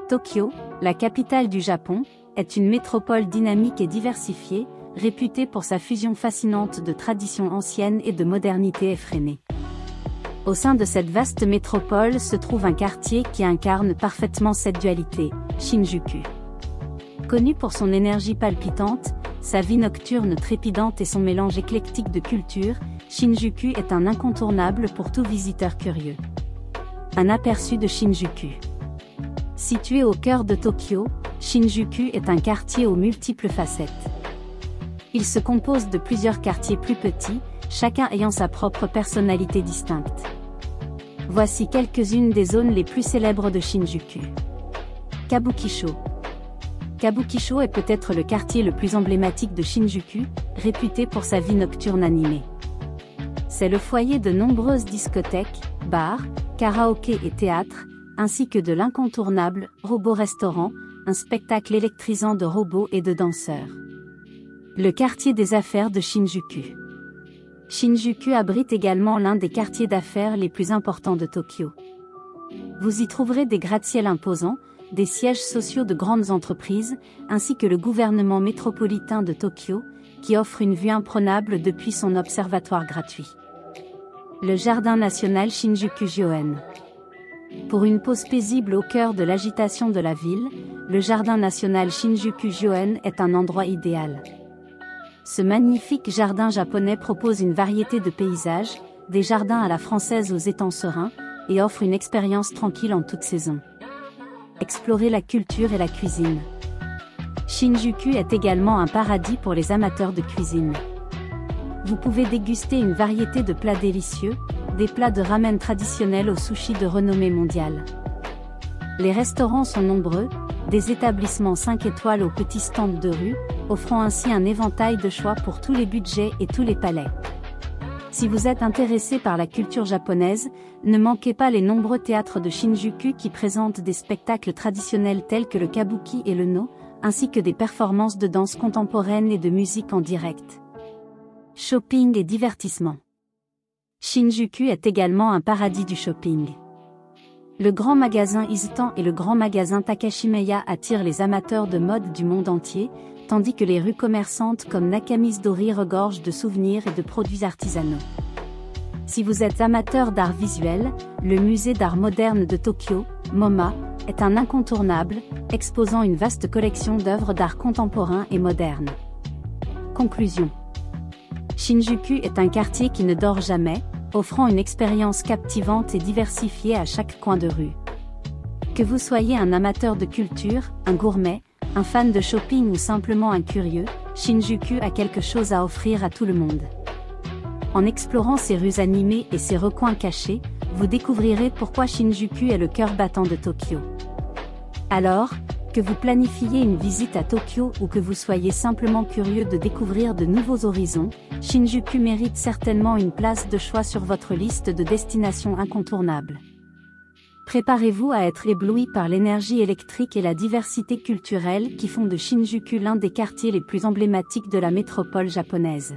Tokyo, la capitale du Japon, est une métropole dynamique et diversifiée, réputée pour sa fusion fascinante de traditions anciennes et de modernité effrénée. Au sein de cette vaste métropole se trouve un quartier qui incarne parfaitement cette dualité, Shinjuku. Connu pour son énergie palpitante, sa vie nocturne trépidante et son mélange éclectique de cultures, Shinjuku est un incontournable pour tout visiteur curieux. Un aperçu de Shinjuku. Situé au cœur de Tokyo, Shinjuku est un quartier aux multiples facettes. Il se compose de plusieurs quartiers plus petits, chacun ayant sa propre personnalité distincte. Voici quelques-unes des zones les plus célèbres de Shinjuku. Kabukicho. Kabukicho est peut-être le quartier le plus emblématique de Shinjuku, réputé pour sa vie nocturne animée. C'est le foyer de nombreuses discothèques, bars, karaokés et théâtres, ainsi que de l'incontournable Robo Restaurant, un spectacle électrisant de robots et de danseurs. Le quartier des affaires de Shinjuku. Shinjuku abrite également l'un des quartiers d'affaires les plus importants de Tokyo. Vous y trouverez des gratte-ciels imposants, des sièges sociaux de grandes entreprises, ainsi que le gouvernement métropolitain de Tokyo, qui offre une vue imprenable depuis son observatoire gratuit. Le jardin national Shinjuku-gyoen. Pour une pause paisible au cœur de l'agitation de la ville, le jardin national Shinjuku-gyoen est un endroit idéal. Ce magnifique jardin japonais propose une variété de paysages, des jardins à la française aux étangs sereins, et offre une expérience tranquille en toute saison. Explorer la culture et la cuisine. Shinjuku est également un paradis pour les amateurs de cuisine. Vous pouvez déguster une variété de plats délicieux, des plats de ramen traditionnels au sushi de renommée mondiale. Les restaurants sont nombreux, des établissements 5 étoiles aux petits stands de rue, offrant ainsi un éventail de choix pour tous les budgets et tous les palais. Si vous êtes intéressé par la culture japonaise, ne manquez pas les nombreux théâtres de Shinjuku qui présentent des spectacles traditionnels tels que le kabuki et le no, ainsi que des performances de danse contemporaine et de musique en direct. Shopping et divertissement. Shinjuku est également un paradis du shopping. Le grand magasin Izutan et le grand magasin Takashimaya attirent les amateurs de mode du monde entier, tandis que les rues commerçantes comme Nakamisdori regorgent de souvenirs et de produits artisanaux. Si vous êtes amateur d'art visuel, le musée d'art moderne de Tokyo, MoMA, est un incontournable, exposant une vaste collection d'œuvres d'art contemporain et moderne. Conclusion. Shinjuku est un quartier qui ne dort jamais, offrant une expérience captivante et diversifiée à chaque coin de rue. Que vous soyez un amateur de culture, un gourmet, un fan de shopping ou simplement un curieux, Shinjuku a quelque chose à offrir à tout le monde. En explorant ses rues animées et ses recoins cachés, vous découvrirez pourquoi Shinjuku est le cœur battant de Tokyo. Alors, que vous planifiez une visite à Tokyo ou que vous soyez simplement curieux de découvrir de nouveaux horizons, Shinjuku mérite certainement une place de choix sur votre liste de destinations incontournables. Préparez-vous à être ébloui par l'énergie électrique et la diversité culturelle qui font de Shinjuku l'un des quartiers les plus emblématiques de la métropole japonaise.